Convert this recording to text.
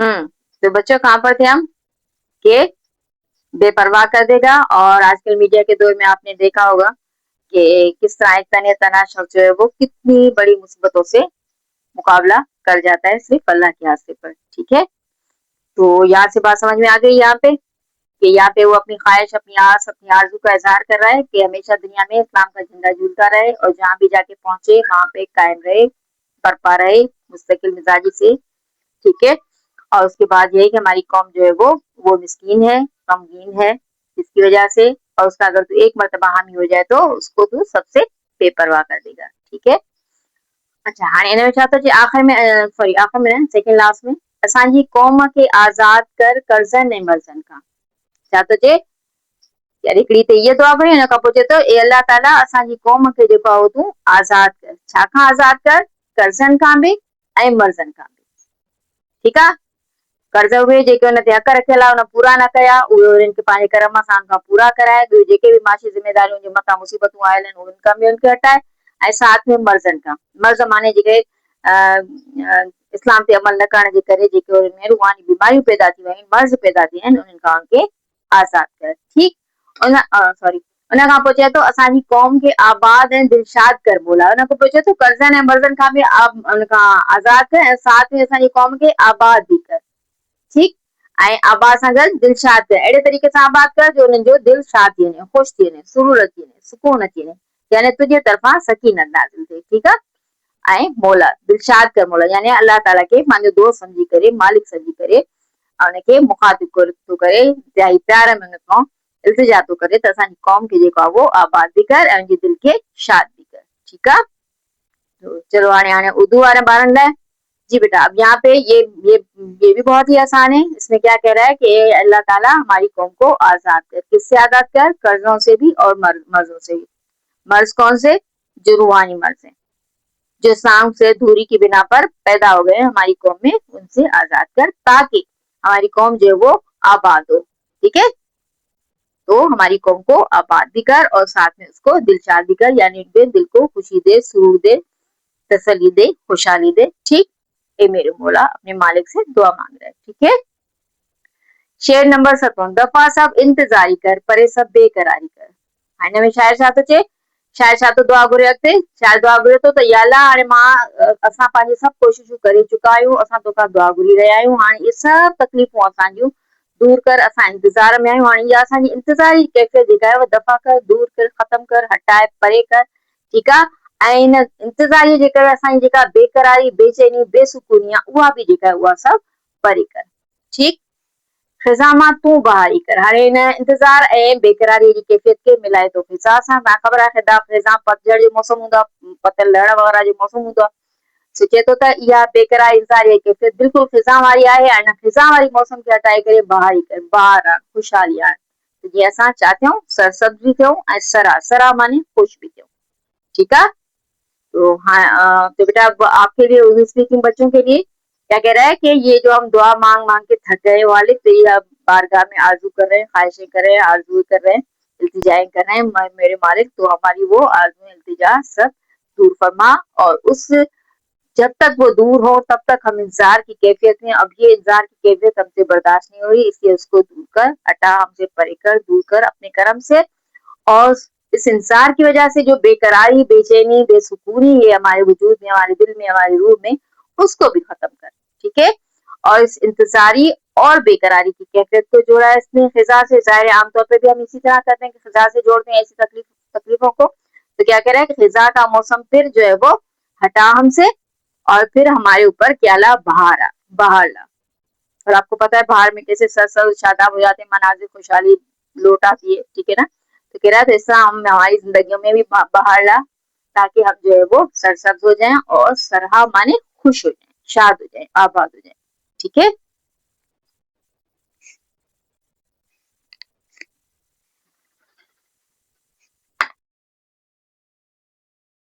तो बच्चों कहाँ पर थे हम कि बेपरवाह कर देगा। और आजकल मीडिया के दौर में आपने देखा होगा कि किस तरह एक तने तना शख्स जो है वो कितनी बड़ी मुसीबतों से मुकाबला कर जाता है सिर्फ अल्लाह के हाथ पर। ठीक है, तो यहाँ से बात समझ में आ गई यहाँ पे कि यहाँ पे वो अपनी ख्वाहिश, अपनी आस, अपनी आरजू का इजहार कर रहा है कि हमेशा दुनिया में इस्लाम का झंडा झूलता रहे और जहाँ भी जाके पहुंचे वहां पे कायम रहे, बरपा रहे मुस्तकिल मिजाजी से। ठीक है, और उसके बाद ये है कि हमारी कौम जो है वो मिस्कीन है, गमगीन है, जिसकी वजह से, और उसका अगर तो एक मरतबा हामी हो जाए तो उसको तो सबसे बेपरवाह कर देगा। ठीक है, अच्छा हाणे हिन में छा थो चए आख़िर में, सॉरी आख़िर में सेकंड लास्ट में, असांजी क़ौम खे आज़ाद कर कर्ज़नि ऐं मर्ज़नि खां। छा थो चए, यानी हिकिड़ी त हीअ दुआ घुरी, हिन खां पोइ चए थो ए अल्लाह ताला असांजी क़ौम खे जेको आहे तूं आज़ाद कर, छा खां आज़ाद कर, कर्ज़नि खां बि ऐं मर्ज़नि खां बि। ठीकु आहे, कर्ज़ उहे जेके हुन ते हक़ रखियल आहे उन पूरा न कया, उहे उन्हनि खे पंहिंजे कर्म सां खां पूरा कराए, ॿियूं जेके बि माशी ज़िम्मेदारियूं जे मथां मुसीबतूं आयल आहिनि उन्हनि खां बि उनखे हटाए, ऐं साथ में मर्ज़नि खां, मर्ज़ माने जेके इस्लाम ते अमल न करण जे करे जेके में रूहानी बीमारियूं पैदा थियूं आहिनि, मर्ज़ पैदा थिया आहिनि, उन्हनि खां उनखे आज़ाद कर। ठीकु, उन सॉरी उन खां पोइ चए थो असांजी क़ौम खे आबाद ऐं दिलशाद कर बोला, उन खां पोइ चए थो कर्ज़नि ऐं मर्ज़नि खां बि उन खां आज़ाद कर ऐं साथ में असांजी क़ौम खे आबाद बि कर। ठीकु, ऐं आबाद सां गॾु दिलशाद कर, अहिड़े तरीक़े सां आबाद कर जो उन्हनि जो दिलि शाद थी वञे, ख़ुशि थी वञे, सुरूर अची वञे, सुकून अची वञे, यानी तुंहिंजे तरफ़ां सकीनत नाज़िल थिए। ठीकु आहे, ऐं मौला दिलशाद कर मौला यानी अल्लाह ताला खे पंहिंजो दोस्त समझी करे, मालिक समझी करे, उनखे मुखातिब थो करे, इंतिहाई प्यार में उनखां इल्तिजा थो करे त असांजी क़ौम खे जेको आहे वो आबाद बि कर ऐं उनजे दिलि खे शाद बि कर। ठीकु आहे, तो चलो हाणे उर्दू वारे ॿारनि लाइ, जी बेटा अब यहाँ पे ये भी बहुत ही आसान है। इसमें क्या कह रहा है कि अल्लाह ताला हमारी कौम को आजाद कर, किससे आजाद कर, कर्जों से भी और मर्जों से भी। मर्ज कौन से, जो रूहानी मर्ज है, जो इस्लाम से दूरी की बिना पर पैदा हो गए हमारी कौम में, उनसे आजाद कर ताकि हमारी कौम जो है वो आबाद हो। ठीक है, तो हमारी कौम को आबाद भी कर और साथ में उसको दिलशाद भी कर, यानी दिल को खुशी दे, सुरूर दे, तसल्ली दे, खुशहाली दे। ठीक, ये मेरे मौला अपने मालिक से दुआ मांग रहे हैं। ठीक है, शेर नंबर 17, दफा सब इंतजारी कर परे सब बेकरारी कर। हिन में शायर छा थो चए, शायर छा थो दुआ घुरे अॻिते, शायर दुआ घुरे थो त या अल्लाह हाणे मां असां पंहिंजी सभु कोशिशूं करे चुका आहियूं, असां तोखां दुआ घुरी रहिया आहियूं, हाणे इहे सभु तकलीफ़ूं असांजूं दूर कर, असां इंतज़ार में आहियूं, हाणे इहा असांजी इंतज़ारी कैफ़ियत जेका आहे दफ़ा कर, दूर कर, ख़तम कर, हटाए, परे कर। ठीकु आहे, ऐं इन इंतज़ारीअ जे करे असांजी जेका बेकरारी, बेचैनी, बेसुकूनी आहे उहा बि जेका आहे उहा सभु परे कर। ठीकु, ख़िज़ा मां तूं बहारी कर, हाणे हिन इंतज़ार ऐं बेकरारी जी कैफ़ियत खे मिलाए थो ख़िज़ा सां। तव्हां ख़बर आहे ख़िज़ा पतझड़ जो मौसम हूंदो आहे, पतल लहण वग़ैरह जो मौसम हूंदो आहे, सोचे थो त इहा बेकरार इंतज़ार जी कैफ़ियत बिल्कुलु ख़िज़ा वारी आहे, ऐं हिन ख़िज़ा वारी मौसम खे हटाए करे बहारी कर, बहार आहे, ख़ुशहाली आहे, त जीअं असां छा थियूं, सरसब्ज़ बि थियूं ऐं सरा माने ख़ुशि बि थियूं। ठीक है, तो हाँ तो बेटा आपके लिए उर्दू स्पीकिंग बच्चों के लिए क्या कह रहा है कि ये जो हम दुआ मांग मांग के थक गए वाले, तो ये आप बारगाह में आरजू कर रहे हैं, ख्वाहिशें कर रहे हैं, आरजू कर रहे हैं, इल्तिजाएं कर रहे हैं मेरे मालिक, तो हमारी वो आरजू इल्तिजा सब दूर फरमा, और उस जब तक वो दूर हो तब तक हम इंतजार की कैफियत में, अब ये इंतजार की कैफियत हमसे बर्दाश्त नहीं हो रही, इसलिए उसको दूर कर, हटा हमसे, परे कर, दूर कर अपने कर्म से, और इस इंतजार की वजह से जो बेकरारी, बेचैनी, बेसुकूनी है हमारे वजूद में, हमारे दिल में, हमारी रूह में, उसको भी खत्म कर। ठीक है, और इस इंतजारी और बेकरारी की कैफियत को जोड़ा है इसने ख़िज़ा से। ज़ाहिर आमतौर पर भी हम इसी तरह करते हैं कि ख़िज़ा से जोड़ते हैं ऐसी तकलीफों को, तो क्या कह रहा है कि ख़िज़ा का मौसम फिर जो है वो हटा हमसे, और फिर हमारे ऊपर क्या ला, बहार ला। और आपको पता है बाहर में कैसे सर शादाब हो जाते हैं, मनाजिर खुशहाली लौट आती है। ठीक है ना, तो कह रहा है तो ऐसा हम हमारी जिंदगियों में भी बहार ला, ताकि हम जो है वो सरसब्ज हो जाएं, और सरहा माने खुश हो जाएं, शाद हो जाएं, आबाद हो जाएं। ठीक है,